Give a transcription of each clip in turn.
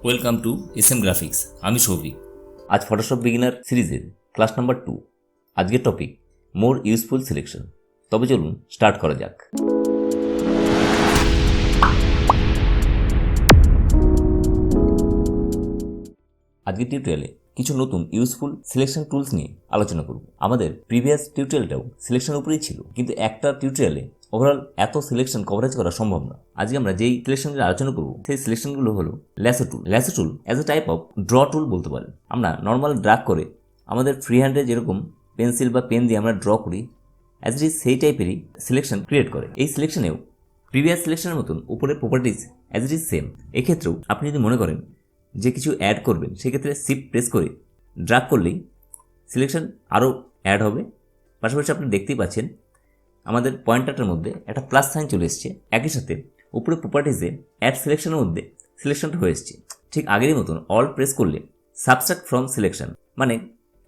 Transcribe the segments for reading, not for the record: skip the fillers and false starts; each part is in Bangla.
Welcome to SM graphics. আমি সৌভিক। আজ ফটোশপ বিগিনার সিরিজের ক্লাস নাম্বার 2। আজকের টপিক মোর ইউজফুল সিলেকশন। তবে চলুন স্টার্ট করা যাক। আজকের টিউটোরিয়ালে কিছু নতুন ইউজফুল সিলেকশন টুলস নিয়ে আলোচনা করব। আমাদের প্রিভিয়াস টিউটোরিয়ালটাও সিলেকশনের উপরেই ছিল, কিন্তু একটা টিউটোরিয়ালে ওভারঅল এত সিলেকশন কভারেজ করা সম্ভব না। আজকে আমরা যেই সিলেকশনগুলো আলোচনা করব সেই সিলেকশনগুলো হলো lasso tool. Lasso tool as a type of draw tool বলতে পারেন। আমরা নর্মাল ড্রাগ করে আমাদের ফ্রি হ্যান্ডে যেরকম পেন্সিল বা পেন দিয়ে আমরা ড্র করি, অ্যাজ ইট ইজ সেই টাইপেরই সিলেকশন ক্রিয়েট করে। এই সিলেকশনেও প্রিভিয়াস সিলেকশনের মতন উপরে properties as it is same. এক্ষেত্রেও আপনি যদি মনে করেন যে কিছু অ্যাড করবেন, সেক্ষেত্রে শিফট প্রেস করে ড্রাগ করলেই সিলেকশন আরও অ্যাড হবে। পাশাপাশি আপনি দেখতেই পাচ্ছেন আমাদের পয়েন্টারটার মধ্যে একটা প্লাস সাইন চলে এসছে। একই সাথে উপরে প্রপার্টিজে অ্যাড সিলেকশনের মধ্যে সিলেকশনটা হয়ে এসছে। ঠিক আগেরই মতন অল্ট প্রেস করলে সাবস্ট্রাক্ট ফ্রম সিলেকশন, মানে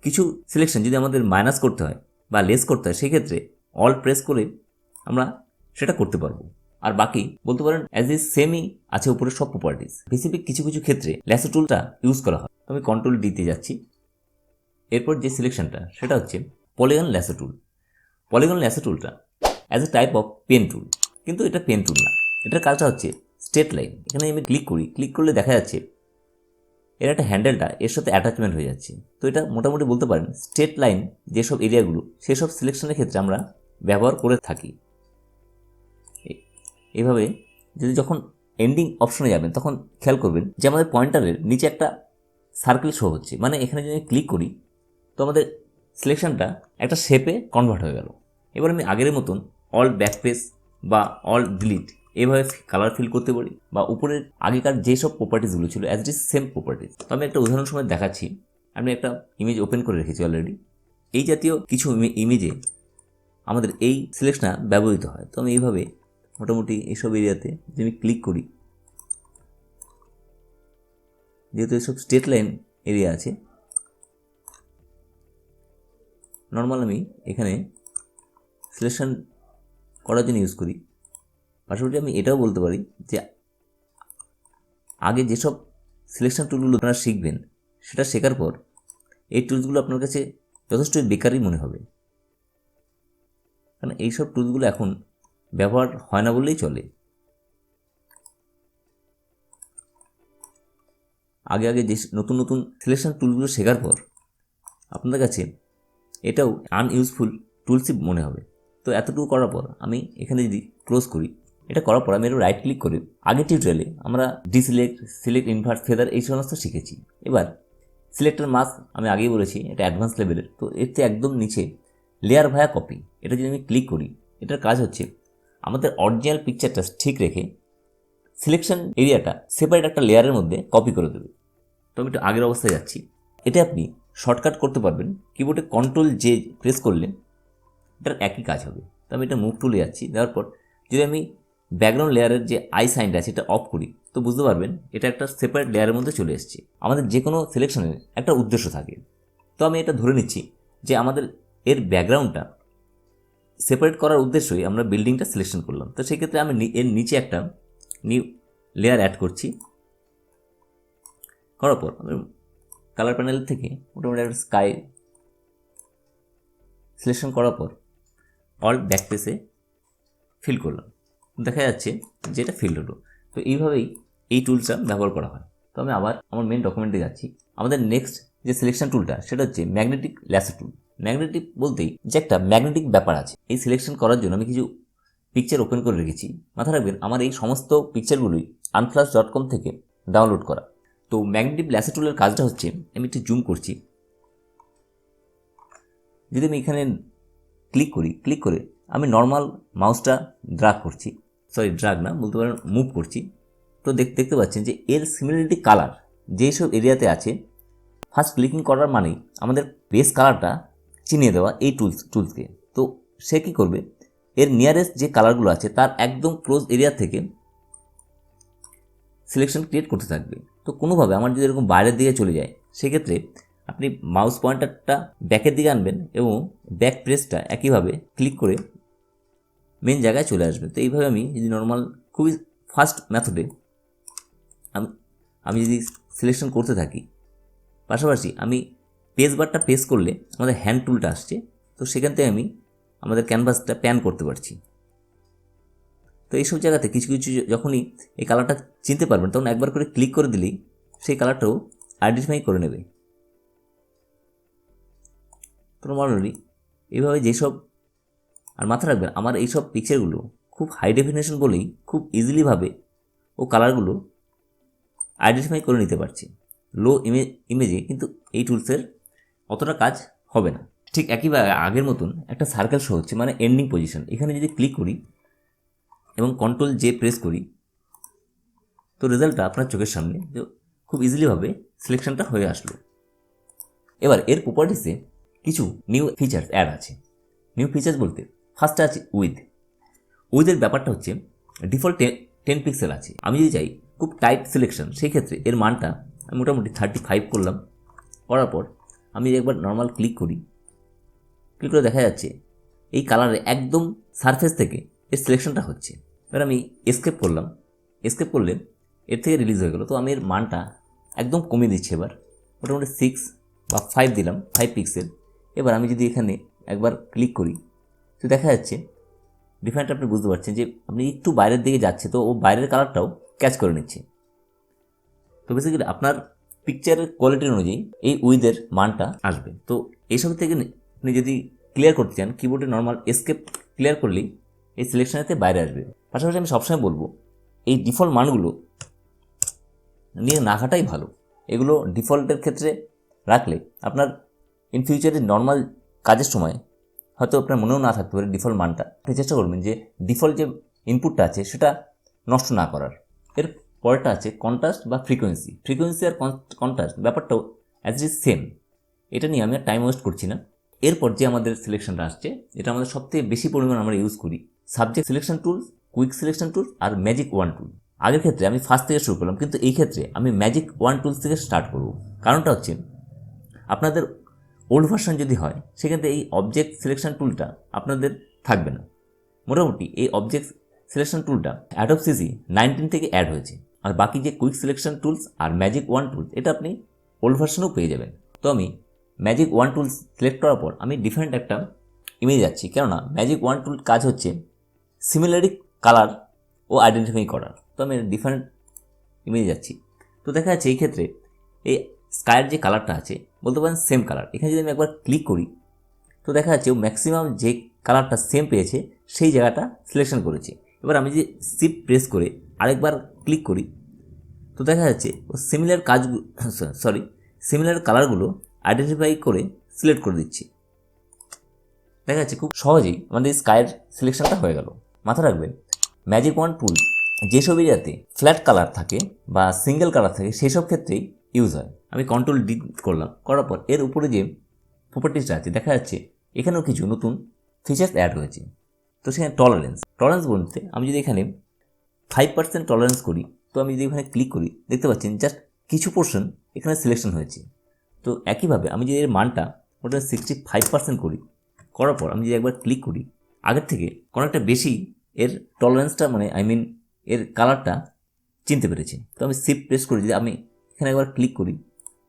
কিছু সিলেকশন যদি আমাদের মাইনাস করতে হয় বা লেস করতে হয়, সেক্ষেত্রে অল্ট প্রেস করে আমরা সেটা করতে পারবো। আর বাকি বলতে পারেন অ্যাজ ইজ সেমই আছে উপরে সব প্রপার্টিজ। স্পেসিফিক কিছু কিছু ক্ষেত্রে ল্যাসো টুলটা ইউজ করা হয়। তো আমি কন্ট্রোল ডিতে যাচ্ছি। এরপর যে সিলেকশনটা সেটা হচ্ছে polygon lasso tool. Polygon lasso টুলটা as a type of pen tool, কিন্তু এটা পেন টুল না। এটার কাজটা হচ্ছে স্ট্রেট লাইন। এখানে আমি ক্লিক করি, ক্লিক করলে দেখা যাচ্ছে এর একটা হ্যান্ডেলটা এর সাথে অ্যাটাচমেন্ট হয়ে যাচ্ছে। তো এটা মোটামুটি বলতে পারেন স্ট্রেট লাইন যেসব এরিয়াগুলো সেসব সিলেকশনের ক্ষেত্রে আমরা ব্যবহার করে থাকি। এভাবে যদি যখন এন্ডিং অপশনে যাবেন তখন খেয়াল করবেন যে আমাদের পয়েন্টারের নিচে একটা সার্কেল শো হচ্ছে, মানে এখানে যদি ক্লিক করি তো আমাদের সিলেকশনটা একটা শেপে কনভার্ট হয়ে গেল। এবার আমি আগের মতন অল ব্যাকস্পেস বা অল ডিলিট এভাবে কালার ফিল করতে পারি, বা উপরের আগেকার যেসব প্রপার্টিসগুলো ছিল as it is same properties. তো আমি একটা উদাহরণ সময় দেখাচ্ছি। আমি একটা ইমেজ ওপেন করে রেখেছি অলরেডি। এই জাতীয় কিছু ইমেজে আমাদের এই সিলেকশনটা ব্যবহৃত হয়। তো আমি এইভাবে মোটামুটি এইসব এরিয়াতে যদি আমি ক্লিক করি, যেহেতু এসব স্ট্রেট লাইন এরিয়া আছে, নর্মাল আমি এখানে সিলেকশন করার জন্য ইউজ করি। পাশাপাশি আমি এটাও বলতে পারি যে আগে যেসব সিলেকশন টুলগুলো আপনারা শিখবেন, সেটা শেখার পর এই টুলসগুলো আপনার কাছে যথেষ্ট বেকারই মনে হবে, কারণ এইসব টুলসগুলো এখন ব্যবহার হয় না বললেই চলে। আগে আগে যে নতুন নতুন সিলেকশন টুলগুলো শেখার পর আপনাদের কাছে এটাও আনইউজফুল টুলসই মনে হবে। তো এতটুকু করার পর আমি এখানে যদি ক্লোজ করি, এটা করার পর আমি একটু রাইট ক্লিক করি। আগের টিউটোরিয়ালে আমরা ডিসিলেক্ট, সিলেক্ট, ইনভার্ট, ফেদার এই সমস্ত শিখেছি। এবার সিলেক্টর মাস্ক আমি আগেই বলেছি এটা অ্যাডভান্স লেভেলের। তো এতে একদম নিচে লেয়ার ভায়া কপি, এটা যদি আমি ক্লিক করি, এটার কাজ হচ্ছে আমাদের অরিজিনাল পিকচারটা ঠিক রেখে সিলেকশন এরিয়াটা সেপারেট একটা লেয়ারের মধ্যে কপি করে দেবে। তো আমি একটু আগের অবস্থায় যাচ্ছি। এটা আপনি শর্টকাট করতে পারবেন কিবোর্ডে কন্ট্রোল জে প্রেস করলে এটার একই কাজ হবে। তো আমি এটা মুভ টুলে যাচ্ছি। দেওয়ার পর যদি আমি ব্যাকগ্রাউন্ড লেয়ারের যে আই সাইনটা আছে এটা অফ করি, তো বুঝতে পারবেন এটা একটা সেপারেট লেয়ারের মধ্যে চলে এসেছে। আমাদের যে কোনো সিলেকশনের একটা উদ্দেশ্য থাকে। তো আমি এটা ধরে নিচ্ছি যে আমাদের এর ব্যাকগ্রাউন্ডটা সেপারেট করার উদ্দেশ্যই আমরা বিল্ডিংটা সিলেকশন করলাম। তো সেক্ষেত্রে আমি এর নিচে একটা নিউ লেয়ার অ্যাড করছি। করার পর আমি কালার প্যানেল থেকে মোটামুটি একটা স্কাই সিলেকশন করার পর অল ব্যাকস্পেসে ফিল করলাম। দেখা যাচ্ছে যেটা ফিল হলো। তো এইভাবেই এই টুলসটা ব্যবহার করা হয়। তো আমি আবার আমার মেন ডকুমেন্টে যাচ্ছি। আমাদের নেক্সট যে সিলেকশন টুলটা সেটা হচ্ছে ম্যাগনেটিক ল্যাসো টুল। ম্যাগনেটিক বলতেই যে একটা ম্যাগনেটিক ব্যাপার আছে। এই সিলেকশন করার জন্য আমি কিছু পিকচার ওপেন করে রেখেছি। মাথা রাখবেন আমার এই সমস্ত পিকচারগুলোই unflash.com থেকে ডাউনলোড করা। তো ম্যাগনেটিক ল্যাসো টুলের কাজটা হচ্ছে, আমি একটু জুম করছি। যদি আমি এখানে ক্লিক করি, ক্লিক করে আমি নর্মাল মাউসটা ড্রাগ করছি, ড্রাগ না বলতে পারেন মুভ করছি। তো দেখতে পাচ্ছেন যে এর সিমিলারিটি কালার যেসব এরিয়াতে আছে, ফার্স্ট ক্লিকিং করার মানেই আমাদের বেস কালারটা চিনিয়ে দেওয়া এই টুলসকে। তো সে কী করবে, এর নিয়ারেস্ট যে কালারগুলো আছে তার একদম ক্লোজ এরিয়া থেকে সিলেকশন ক্রিয়েট করতে থাকবে। তো কোনোভাবে আমার যদি এরকম বাইরের দিকে চলে যায়, সেক্ষেত্রে আপনি মাউস পয়েন্টারটা ব্যাকের দিকে আনবেন এবং ব্যাক প্রেসটা একইভাবে ক্লিক করে মেন জায়গায় চলে আসবে। তো এইভাবে আমি যদি নর্মাল খুবই ফাস্ট মেথডে আমি আমি যদি সিলেকশন করতে থাকি, পাশাপাশি আমি পেজ বারটা প্রেস করলে আমাদের হ্যান্ড টুলটা আসছে, তো সেখান থেকে আমি আমাদের ক্যানভাসটা প্যান করতে পারছি। তো এইসব জায়গাতে কিছু কিছু যখনই এই কালারটা চিনতে পারবেন, তখন একবার করে ক্লিক করে দিলেই সেই কালারটাও আইডেন্টিফাই করে নেবে। তো নর্মালি এইভাবে যেসব, আর মাথায় রাখবেন আমার এইসব পিকচারগুলো খুব হাই ডেফিনেশন বলেই খুব ইজিলিভাবে ও কালারগুলো আইডেন্টিফাই করে নিতে পারছি। লো ইমেজে কিন্তু এই টুলসের অতটা কাজ হবে না। ঠিক একইভাবে আগের মতন একটা সার্কেল শো হচ্ছে, মানে এন্ডিং পজিশন। এখানে যদি ক্লিক করি এবং কন্ট্রোল জে প্রেস করি, তো রেজাল্টটা আপনার চোখের সামনে খুব ইজিলিভাবে সিলেকশনটা হয়ে আসলো। এবার এর প্রপার্টিসে কিছু নিউ ফিচার্স অ্যাড আছে। নিউ ফিচার্স বলতে ফার্স্টে আছে উইথের ব্যাপারটা হচ্ছে ডিফল্ট 10 পিক্সেল আছে। আমি যদি চাই খুব টাইট সিলেকশন, সেই ক্ষেত্রে এর মানটা আমি মোটামুটি 35 করলাম। করার পর আমি একবার নর্মাল ক্লিক করে দেখা যাচ্ছে এই কালারে একদম সারফেস থেকে এর সিলেকশনটা হচ্ছে। এবার আমি এসকেপ করলে এর থেকে রিলিজ হয়ে গেল। তো আমি এর মানটা একদম কমিয়ে দিচ্ছি। এবার মোটামুটি 6 বা 5 দিলাম, 5 পিক্সেল। এবার আমি যদি এখানে একবার ক্লিক করি, তো দেখা যাচ্ছে ডিফারেন্ট। আপনি বুঝতে পারছেন যে আপনি একটু বাইরের দিকে যাচ্ছে, তো ও বাইরের কালারটাও ক্যাচ করে নিচ্ছে। তো বেসিক্যালি আপনার পিকচারের কোয়ালিটির অনুযায়ী এই উইথের মানটা আসবে। তো এইসব থেকে আপনি যদি ক্লিয়ার করতে চান, কিবোর্ডে নর্মাল এসকেপ ক্লিয়ার করলেই এই সিলেকশনেতে বাইরে আসবে। পাশাপাশি আমি সবসময় বলবো এই ডিফল্ট মানগুলো নিয়ে না ঘাটাই ভালো। এগুলো ডিফল্টের ক্ষেত্রে রাখলে আপনার ইন ফিউচারে নর্মাল কাজের সময় হয়তো আপনার মনেও না থাকতে পারে ডিফল্ট মানটা। আপনি চেষ্টা করবেন যে ডিফল্ট যে ইনপুটটা আছে সেটা নষ্ট না করার। এর পরেরটা আছে কন্ট্রাস্ট বা ফ্রিকোয়েন্সি আর কন্ট্রাস্ট ব্যাপারটাও অ্যাজ ইট ইজ সেম। এটা নিয়ে আমি আর টাইম ওয়েস্ট করছি না। এরপর যে আমাদের সিলেকশনটা আসছে, এটা আমাদের সবথেকে বেশি পরিমাণ আমরা ইউজ করি subject selection tools, quick selection tools আর ম্যাজিক ওয়ান টুল। আগের ক্ষেত্রে আমি ফার্স্ট থেকে শুরু করলাম, কিন্তু এই ক্ষেত্রে আমি ম্যাজিক ওয়ান টুলস থেকে স্টার্ট করব। কারণটা হচ্ছে আপনাদের ওল্ড ভার্সন যদি হয়, সেক্ষেত্রে এই অবজেক্ট সিলেকশন টুলটা আপনাদের থাকবে না। মোটামুটি এই অবজেক্ট সিলেকশন টুলটা অ্যাডোব সিসি 19 থেকে অ্যাড হয়েছে। আর বাকি যে কুইক সিলেকশন টুলস আর ম্যাজিক ওয়ান টুলস, এটা আপনি ওল্ড ভার্সনেও পেয়ে যাবেন। তো আমি ম্যাজিক ওয়ান টুলস সিলেক্ট করার পর আমি ডিফারেন্ট একটা ইমেজ যাচ্ছি, কেননা ম্যাজিক ওয়ান টুল কাজ হচ্ছে সিমিলারি কালার ও আইডেন্টিফাই করার। তো আমি ডিফারেন্ট ইমেজ যাচ্ছি। তো দেখা যাচ্ছে এই ক্ষেত্রে এই স্কাইয়ের যে কালারটা আছে, বলতে পারেন সেম কালার। এখানে যদি আমি একবার ক্লিক করি, তো দেখা যাচ্ছে ও ম্যাক্সিমাম যে কালারটা সেম পেয়েছে সেই জায়গাটা সিলেকশন করেছে। এবার আমি যদি শিফট প্রেস করে আরেকবার ক্লিক করি, তো দেখা যাচ্ছে ও সিমিলার কালারগুলো আইডেন্টিফাই করে সিলেক্ট করে দিচ্ছি। দেখা যাচ্ছে খুব সহজেই আমাদের স্কাইয়ের সিলেকশনটা হয়ে গেল। মাথা রাখবেন ম্যাজিক ওয়ান টুল যেসব এরিয়াতে ফ্ল্যাট কালার থাকে বা সিঙ্গেল কালার থাকে সেই সব ক্ষেত্রেই ইউজ হয়। আমি কন্ট্রোল ডি করলাম, করার পর এর উপরে যে প্রপার্টিসটা আছে দেখা যাচ্ছে এখানেও কিছু নতুন ফিচার্স অ্যাড হয়েছে। তো সেখানে টলারেন্স বলতে আমি যদি এখানে 5% টলারেন্স করি, তো আমি যদি এখানে ক্লিক করি, দেখতে পাচ্ছেন জাস্ট কিছু পোর্শন এখানে সিলেকশন হয়েছে। তো একইভাবে আমি যদি এর মানটা ওটা 65% করার পর আমি যদি একবার ক্লিক করি, আগের থেকে অনেকটা বেশি এর টলারেন্সটা, মানে এর কালারটা চিনতে পেরেছি। তো আমি শিফট প্রেস করি, যদি আমি এখানে একবার ক্লিক করি,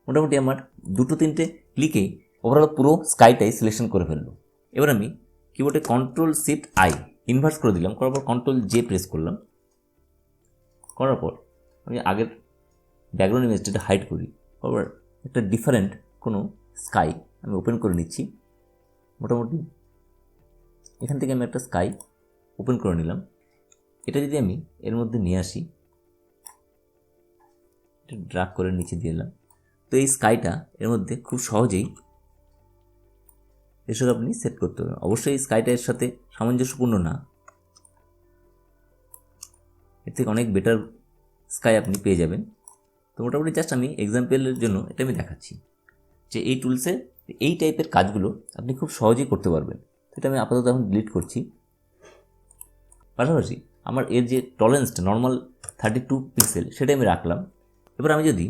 মোটামুটি আমার 2-3টে ক্লিকেই ওভারঅল পুরো স্কাইটাই সিলেকশন করে ফেললো। এবার আমি কিবোর্ডে কন্ট্রোল শিফট আই ইনভার্স করে দিলাম, করার পর কন্ট্রোল জে প্রেস করলাম, করার পর আমি আগের ব্যাকগ্রাউন্ড ইমেজটা হাইড করি। তারপর একটা ডিফারেন্ট কোনো স্কাই আমি ওপেন করে নিচ্ছি। মোটামুটি এখান থেকে আমি একটা স্কাই ওপেন করে নিলাম। এটা যদি আমি এর মধ্যে নিয়ে আসি, এটা ড্র্যাগ করে নিচে দিয়ে দিলাম, তো এই স্কাইটা এর মধ্যে খুব সহজেই এসব আপনি সেট করতে পারবেন। অবশ্যই স্কাইটা এর সাথে সামঞ্জস্যপূর্ণ না, এর থেকে অনেক বেটার স্কাই আপনি পেয়ে যাবেন। তো মোটামুটি জাস্ট আমি এক্সাম্পলের জন্য এটা আমি দেখাচ্ছি যে এই টুলসে এই টাইপের কাজগুলো আপনি খুব সহজেই করতে পারবেন। সেটা আমি আপাতত এখন ডিলিট করছি। পাশাপাশি আমার এর যে টলারেন্সটা নর্মাল 32 পিক্সেল সেটা আমি রাখলাম। এবার আমি যদি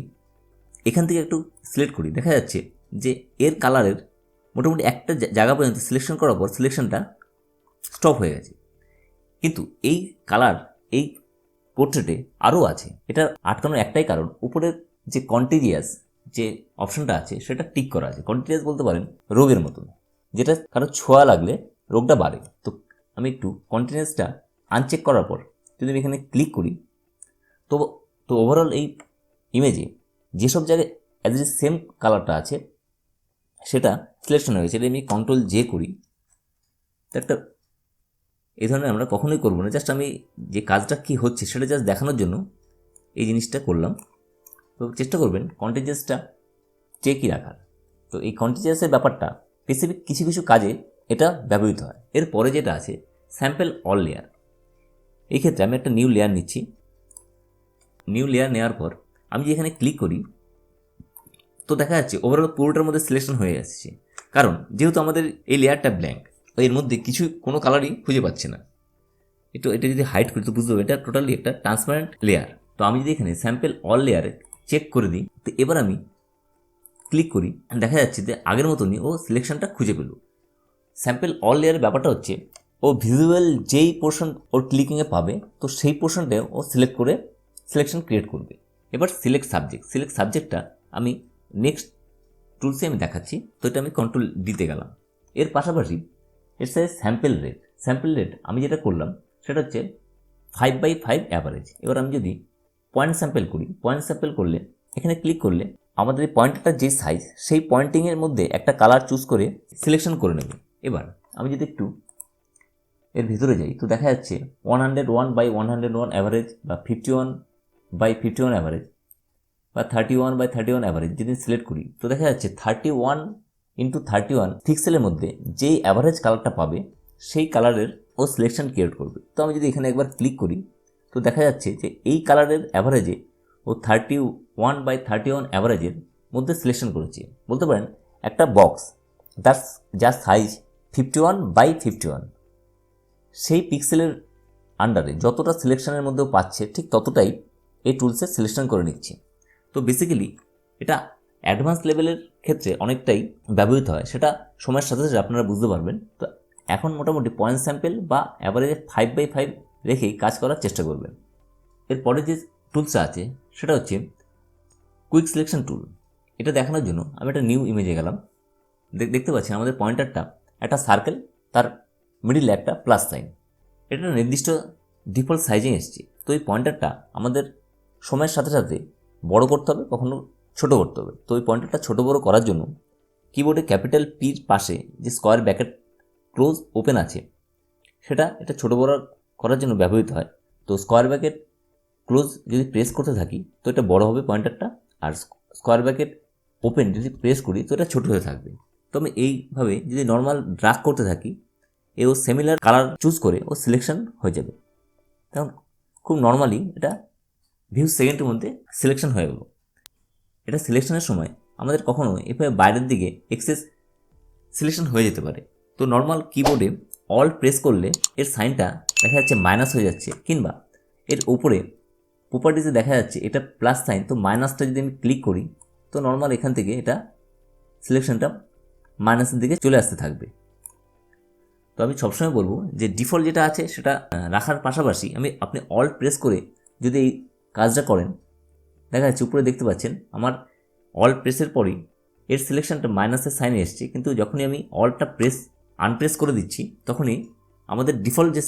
এখান থেকে একটু সিলেক্ট করি, দেখা যাচ্ছে যে এর কালারের মোটামুটি একটা জায়গা পর্যন্ত সিলেকশন করার পর সিলেকশনটা স্টপ হয়ে গেছে। কিন্তু এই কালার এই পোর্ট্রেটে আরও আছে। এটা আটকানোর একটাই কারণ, উপরের যে কন্টিজিয়াস যে অপশনটা আছে সেটা টিক করা আছে। কন্টিজিয়াস বলতে পারেন রোগের মতন, যেটা কারো ছোঁয়া লাগলে রোগটা বাড়ে। তো আমি একটু কন্টিনিউয়াসটা আনচেক করার পর যদি আমি এখানে ক্লিক করি, তো তো ওভারঅল এই ইমেজে যেসব জায়গায় অ্যাজ এ সেম কালারটা আছে সেটা সিলেকশন হয়ে গেছে। এটা আমি কন্ট্রোল জে করি, তো একটা এই ধরনের আমরা কখনোই করবো না। জাস্ট আমি যে কাজটা কী হচ্ছে সেটা জাস্ট দেখানোর জন্য এই জিনিসটা করলাম। তো চেষ্টা করবেন কন্টিজিয়াসটা চেকই রাখার। তো এই কন্টিজিয়াসের ব্যাপারটা স্পেসিফিক কিছু কিছু কাজে এটা ব্যবহৃত হয়। এরপরে যেটা আছে স্যাম্পল অল লেয়ার। এই ক্ষেত্রে আমি একটা নিউ লেয়ার নিচ্ছি। নিউ লেয়ার নেওয়ার পর আমি যেখানে ক্লিক করি, তো দেখা যাচ্ছে ওভারঅল পুরোটার মধ্যে সিলেকশন হয়ে যাচ্ছে। কারণ যেহেতু আমাদের এই লেয়ারটা ব্ল্যাঙ্ক, তো এর মধ্যে কিছু কোনো কালারই খুঁজে পাচ্ছে না। এটা যদি হাইড করি তো বুঝতে হবে এটা টোটালি একটা ট্রান্সপারেন্ট লেয়ার। তো আমি যদি এখানে স্যাম্পল অল লেয়ারে চেক করে দিই, তো এবার আমি ক্লিক করি, দেখা যাচ্ছে যে আগের মতনই ও সিলেকশনটা খুঁজে পেল। স্যাম্পল অল লেয়ারের ব্যাপারটা হচ্ছে ও ভিজুয়াল যেই পোর্শন ওর ক্লিকিংয়ে পাবে, তো সেই পোর্শনটা ও সিলেক্ট করে সিলেকশন ক্রিয়েট করবে। এবার সিলেক্ট সাবজেক্টটা আমি নেক্সট টুলসে আমি দেখাচ্ছি। তো এটা আমি কন্ট্রোল দিতে গেলাম। এর পাশাপাশি এর সাথে স্যাম্পল রেট আমি যেটা করলাম সেটা হচ্ছে 5/5 অ্যাভারেজ। এবার আমি যদি পয়েন্ট স্যাম্পল করি, পয়েন্ট স্যাম্পল করলে এখানে ক্লিক করলে আমাদের এই পয়েন্টটার যে সাইজ সেই পয়েন্টিংয়ের মধ্যে একটা কালার চুজ করে সিলেকশন করে নেবে। এবার আমি যদি একটু এর ভিতরে যাই, তো দেখা যাচ্ছে 101/101 অ্যাভারেজ বা 51/51 অ্যাভারেজ বা 31/31 অ্যাভারেজ যদি সিলেক্ট করি, তো দেখা যাচ্ছে 31x31 পিক্সেলের মধ্যে যেই অ্যাভারেজ কালারটা পাবে সেই কালারের ও সিলেকশন ক্রিয়েট করবে। তো আমি যদি এখানে একবার ক্লিক করি, তো দেখা যাচ্ছে যে এই কালারের অ্যাভারেজে ও 31/31 অ্যাভারেজের মধ্যে সিলেকশন করেছে। বলতে পারেন একটা বক্স যার সাইজ 51/51, সেই পিক্সেলের আন্ডারে যতটা সিলেকশনের মধ্যেও পাচ্ছে ঠিক ততটাই এই টুলসে সিলেকশন করে নিচ্ছে। তো বেসিক্যালি এটা অ্যাডভান্স লেভেলের ক্ষেত্রে অনেকটাই ব্যবহৃত হয়, সেটা সময়ের সাথে সাথে আপনারা বুঝতে পারবেন। তো এখন মোটামুটি পয়েন্ট স্যাম্পল বা অ্যাভারেজে 5/5 রেখেই কাজ করার চেষ্টা করবেন। এরপরে যে টুলসটা আছে সেটা হচ্ছে কুইক সিলেকশন টুল। এটা দেখানোর জন্য আমি একটা নিউ ইমেজে গেলাম। দেখতে পাচ্ছেন আমাদের পয়েন্টারটা একটা সার্কেল, তার মিডিলে একটা প্লাস সাইন। এটা নির্দিষ্ট ডিফল্ট সাইজে এসছে। তো এই পয়েন্টারটা আমাদের সময়ের সাথে সাথে বড় করতে হবে, কখনো ছোট করতে হবে। তো এই পয়েন্টারটা ছোট বড় করার জন্য কিবোর্ডে ক্যাপিটাল পির পাশে যে স্কোয়ার ব্র্যাকেট ক্লোজ ওপেন আছে এটা ছোট বড় করার জন্য ব্যবহৃত হয়। তো স্কোয়ার ব্র্যাকেট ক্লোজ যদি প্রেস করতে থাকি তো এটা বড় হবে পয়েন্টারটা, আর স্কোয়ার ব্র্যাকেট ওপেন যদি প্রেস করি তো এটা ছোট হয়ে থাকবে। তো আমি এইভাবে যদি নর্মাল ড্রাগ করতে থাকি, ও সিমিলার কালার চুজ করে ও সিলেকশন হয়ে যাবে। তখন খুব নর্মালি এটা ভিউ সেকেন্ডের মধ্যে সিলেকশন হয়ে গেল। এটা সিলেকশনের সময় আমাদের কখনো এভাবে বাইরের দিকে এক্সেস সিলেকশন হয়ে যেতে পারে। তো নর্মাল কিবোর্ডে অল্ট প্রেস করলে এর সাইনটা দেখা যাচ্ছে মাইনাস হয়ে যাচ্ছে, কিংবা এর উপরে প্রপার্টিসে দেখা যাচ্ছে এটা প্লাস সাইন, তো মাইনাসটা যদি আমি ক্লিক করি তো নর্মাল এখান থেকে এটা সিলেকশনটা মাইনাসের দিকে চলে আসতে থাকবে। তো আমি সবসময় বলবো যে ডিফল্ট যেটা আছে সেটা রাখার পাশাপাশি আপনি অল্ট প্রেস করে যদি এই কাজটা করেন, দেখা যাচ্ছে উপরে দেখতে পাচ্ছেন আমার অল্ট প্রেসের পরেই এর সিলেকশনটা মাইনাসের সাইনে এসছে, কিন্তু যখনই আমি অল্টটা আনপ্রেস করে দিচ্ছি তখনই আমাদের ডিফল্ট যে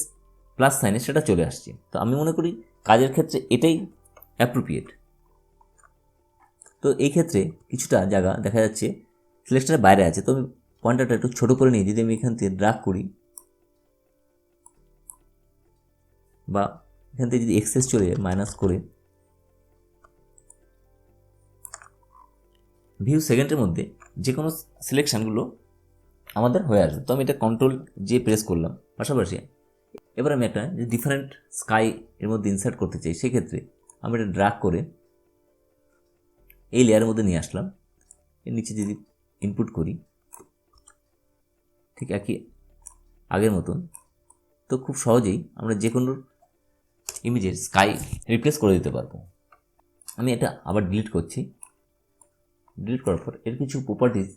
প্লাস সাইনে সেটা চলে আসছে। তো আমি মনে করি কাজের ক্ষেত্রে এটাই অ্যাপ্রোপ্রিয়েট। তো এই ক্ষেত্রে কিছুটা জায়গা দেখা যাচ্ছে সিলেকশনের বাইরে আছে। তো আমি পয়েন্টারটা একটু ছোটো করে নিয়ে যদি আমি এখান থেকে ড্রাগ করি বা এখান থেকে যদি এক্সেস চলে যায় মাইনাস করে, ভিউ সেকেন্ডের মধ্যে যে কোনো সিলেকশানগুলো আমাদের হয়ে আসবে। তো আমি এটা কন্ট্রোল যে প্রেস করলাম। পাশাপাশি এবার আমি একটা যে ডিফারেন্ট স্কাই এর মধ্যে ইনসার্ট করতে চাই, সেক্ষেত্রে আমি এটা ড্রাগ করে এই লেয়ারের মধ্যে নিয়ে আসলাম। এর নিচে যদি ইনপুট করি ঠিক একই আগের মতন, তো খুব সহজেই আমরা যে কোনো ইমেজের স্কাই রিপ্লেস করে দিতে পারবো। আমি এটা আবার ডিলিট করছি। ডিলিট করার পর এর কিছু প্রপার্টিজ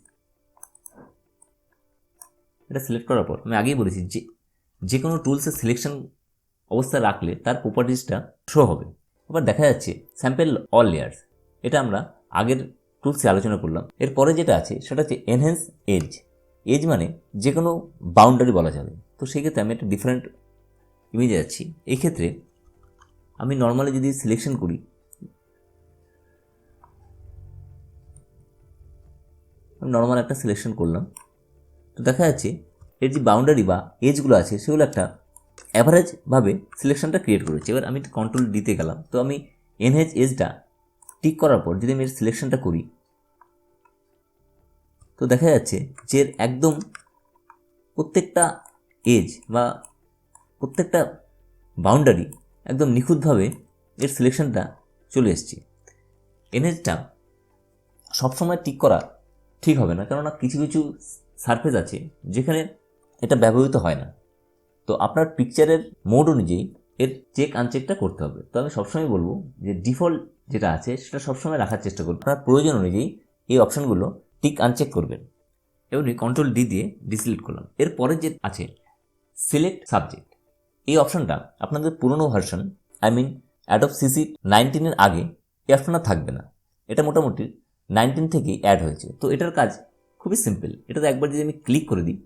এটা সিলেক্ট করার পর আমি আগেই বলেছি যে কোনো টুলসের সিলেকশন অবস্থায় রাখলে তার প্রপার্টিসটা শো হবে। এবার দেখা যাচ্ছে স্যাম্পল অল লেয়ার্স, এটা আমরা আগের টুলসে আলোচনা করলাম। এরপরে যেটা আছে সেটা হচ্ছে এনহ্যান্স এজ। এজ মানে যে কোনো বাউন্ডারি বলা যাবে। তো সেই ক্ষেত্রে আমি একটা ডিফারেন্ট ইমেজে যাচ্ছি। এই ক্ষেত্রে আমি নর্মালি যদি সিলেকশন করি, আমি নর্মাল একটা সিলেকশন করলাম, তো দেখা যাচ্ছে এর যে বাউন্ডারি বা এজগুলো আছে সেগুলো একটা অ্যাভারেজভাবে সিলেকশনটা ক্রিয়েট করেছে। এবার আমি কন্ট্রোল দিতে গেলাম, তো আমি এনহ্যান্স এজটা টিক করার পর যদি আমি এর সিলেকশনটা করি, তো দেখা যাচ্ছে যে এর একদম প্রত্যেকটা এজ বা প্রত্যেকটা বাউন্ডারি একদম নিখুঁতভাবে এর সিলেকশনটা চলে এসছে। এনএজটা সবসময় টিক করা ঠিক হবে না, কেননা কিছু কিছু সারফেস আছে যেখানে এটা ব্যবহৃত হয় না। তো আপনার পিকচারের মোড অনুযায়ী এর চেক আনচেকটা করতে হবে। তো আমি সবসময় বলবো যে ডিফল্ট যেটা আছে সেটা সবসময় রাখার চেষ্টা করবেন। আপনার প্রয়োজন অনুযায়ী এই অপশানগুলো টিক আনচেক করবেন। এবারে কন্ট্রোল ডি দিয়ে ডিসিলেক্ট করলাম। এরপরে যে আছে সিলেক্ট সাবজেক্ট, এই অপশানটা আপনাদের পুরনো ভার্সন অ্যাডোব সিসি 19-এর আগে এই অপশানটা থাকবে না। এটা মোটামুটি 19 থেকেই অ্যাড হয়েছে। তো এটার কাজ খুবই সিম্পল। এটাতে একবার যদি আমি ক্লিক করে দিই,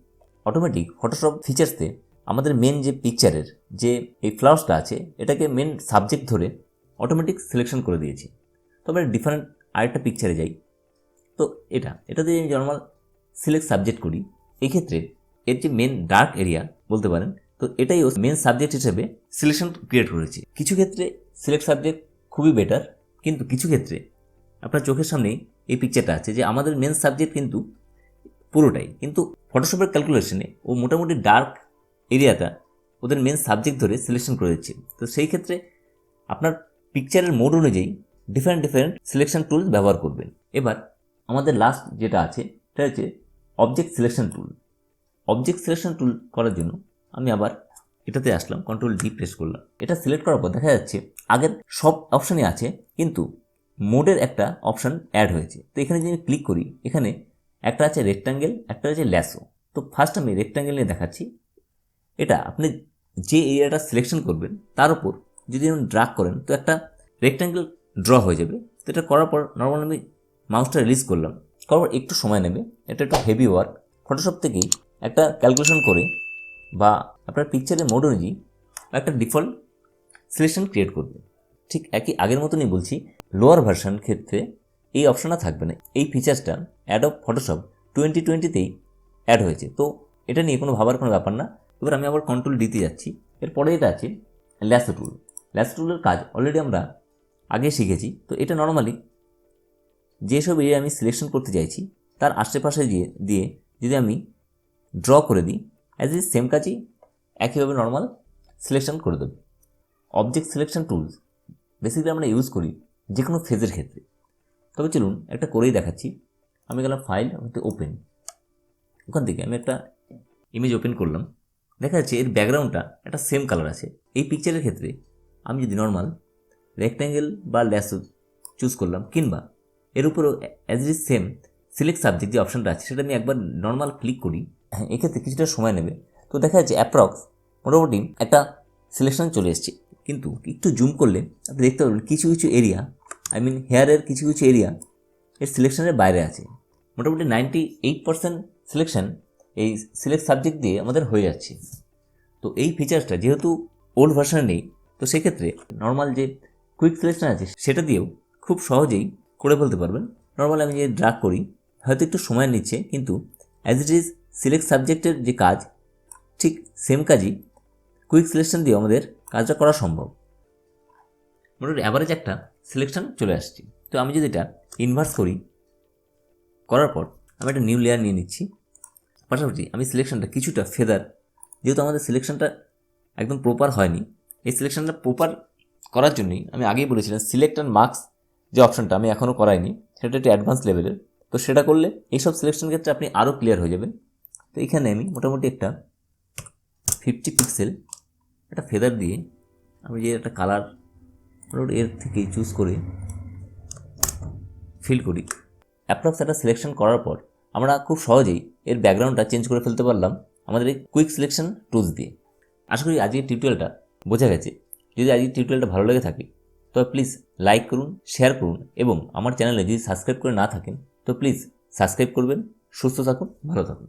অটোমেটিক ফটোশপ ফিচার্সতে আমাদের মেন যে পিকচারের যে এই ফ্লাওয়ার্সটা আছে এটাকে মেন সাবজেক্ট ধরে অটোমেটিক সিলেকশন করে দিয়েছি। তবে ডিফারেন্ট আরেকটা পিকচারে যাই, তো এটাতে আমি নর্মাল সিলেক্ট সাবজেক্ট করি। এই ক্ষেত্রে এর যে মেন ডার্ক এরিয়া বলতে পারেন, তো এটাই ও মেন সাবজেক্ট হিসেবে সিলেকশন ক্রিয়েট করেছে। কিছু ক্ষেত্রে সিলেক্ট সাবজেক্ট খুবই বেটার, কিন্তু কিছু ক্ষেত্রে আপনার চোখের সামনেই এই পিকচারটা আছে যে আমাদের মেন সাবজেক্ট কিন্তু পুরোটাই, কিন্তু ফটোশপের ক্যালকুলেশনে ও মোটামুটি ডার্ক এরিয়াটা ওদের মেন সাবজেক্ট ধরে সিলেকশন করে দিচ্ছে। তো সেই ক্ষেত্রে আপনার পিকচারের মোড অনুযায়ী ডিফারেন্ট সিলেকশন টুলস ব্যবহার করবেন। এবার আমাদের লাস্ট যেটা আছে সেটা হচ্ছে object selection tool. Object selection tool করার জন্য আমি আবার এটাতে আসলাম, কন্ট্রোল ডি প্রেস করলাম। এটা সিলেক্ট করার পর দেখা যাচ্ছে আগের সব অপশানই আছে, কিন্তু মোডের একটা অপশান অ্যাড হয়েছে। তো এখানে যদি আমি ক্লিক করি, এখানে একটা আছে রেক্ট্যাঙ্গেল, একটা আছে ল্যাসো। তো ফার্স্ট আমি রেক্ট্যাঙ্গেল নিয়ে দেখাচ্ছি। এটা আপনি যে এরিয়াটা সিলেকশন করবেন তার উপর যদি আপনি ড্রাগ করেন তো একটা রেক্ট্যাঙ্গেল ড্র হয়ে যাবে। তো এটা করার পর নর্মাল আমি মাউসটা রিলিজ করলাম, করার পর একটু সময় নেবে। এটা একটু হেভি ওয়ার্ক। ফটোশপ থেকেই একটা ক্যালকুলেশন করে বা আপনার পিকচারের মোড অনুযায়ী একটা ডিফল্ট সিলেকশন ক্রিয়েট করবে। ঠিক একই আগের মতনই বলছি, লোয়ার ভার্সন ক্ষেত্রে এই অপশনটা থাকবে না। এই ফিচার্সটা অ্যাডোব ফটোশপ 2020-তেই অ্যাড হয়েছে। তো এটা নিয়ে কোনো ভাবার কোনো ব্যাপার না। এবার আমি আবার কন্ট্রোল দিতে যাচ্ছি। এরপরে এটা আছে ল্যাসো টুল। ল্যাসো টুলের কাজ অলরেডি আমরা আগে শিখেছি। তো এটা নর্মালি যেসব এরিয়া আমি সিলেকশন করতে চাইছি তার আশেপাশে দিয়ে যদি আমি ড্র করে দিই, অ্যাজ ইজ সেম কাজই একইভাবে নর্মাল সিলেকশন করে দেবে। অবজেক্ট সিলেকশন টুলস বেসিক্যালি আমরা ইউজ করি যে কোনো ফেজের ক্ষেত্রে। তবে চলুন একটা করেই দেখাচ্ছি। আমি গেলাম ফাইল, ওপেন। ওখান থেকে আমি একটা ইমেজ ওপেন করলাম। দেখা যাচ্ছে এর ব্যাকগ্রাউন্ডটা একটা সেম কালার আছে। এই পিকচারের ক্ষেত্রে আমি যদি নর্মাল রেক্ট্যাঙ্গেল বা ল্যাসো চুজ করলাম, কিংবা এর উপরও as it is same select subject যে অপশানটা আছে সেটা আমি একবার নর্মাল ক্লিক করি, হ্যাঁ এক্ষেত্রে কিছুটা সময় নেবে। তো দেখা যাচ্ছে অ্যাপ্রক্স মোটামুটি একটা সিলেকশন চলে এসছে। কিন্তু একটু জুম করলে আপনি দেখতে পাবেন কিছু কিছু এরিয়া, হেয়ারের কিছু কিছু এরিয়া এর সিলেকশনের বাইরে আছে। মোটামুটি 98% সিলেকশন এই সিলেক্ট সাবজেক্ট দিয়ে আমাদের হয়ে যাচ্ছে। তো এই ফিচার্সটা যেহেতু ওল্ড ভার্সনে নেই, তো সেক্ষেত্রে নর্মাল যে কুইক সিলেকশন আছে সেটা দিয়েও খুব সহজেই করে ফেলতে পারবেন। নর্মালি আমি যে ড্রাগ করি হয়তো একটু সময় নিচ্ছে, কিন্তু অ্যাজ ইট ইজ সিলেক্ট সাবজেক্টের যে কাজ ঠিক সেম কাজই কুইক সিলেকশন দিয়ে আমাদের কাজটা করা সম্ভব। মোটামুটি অ্যাভারেজ একটা সিলেকশন চলে আসছে। তো আমি যদি এটা ইনভার্স করার পর আমি একটা নিউ লেয়ার নিয়ে নিচ্ছি। পাশাপাশি আমি সিলেকশনটা কিছুটা ফেদার, যেহেতু আমাদের সিলেকশনটা একদম প্রপার হয়নি, এই সিলেকশনটা প্রপার করার জন্যই আমি আগেই বলেছিলাম সিলেক্ট অ্যান্ড মার্কস যে অপশানটা আমি এখনও করাইনি, সেটা একটু অ্যাডভান্স লেভেলের। তো সেটা করলে এইসব সিলেকশন ক্ষেত্রে আপনি আরও ক্লিয়ার হয়ে যাবেন। তো এখানে আমি মোটামুটি একটা 50 পিক্সেল একটা ফেদার দিয়ে আমি যে একটা কালার মোটামুটি এর থেকেই চুজ করে ফিল করি। অ্যাপ্রক্স একটা সিলেকশন করার পর আমরা খুব সহজেই এর ব্যাকগ্রাউন্ডটা চেঞ্জ করে ফেলতে পারলাম আমাদের এই কুইক সিলেকশন টুলস দিয়ে। আশা করি আজকের টিউটোরিয়ালটা বোঝা গেছে। যদি আজকের টিউটোরিয়ালটা ভালো লেগে থাকে তবে প্লিজ লাইক করুন, শেয়ার করুন এবং আমার চ্যানেলে যদি সাবস্ক্রাইব করে না থাকেন তো প্লিজ সাবস্ক্রাইব করবেন। সুস্থ থাকুন, ভালো থাকুন।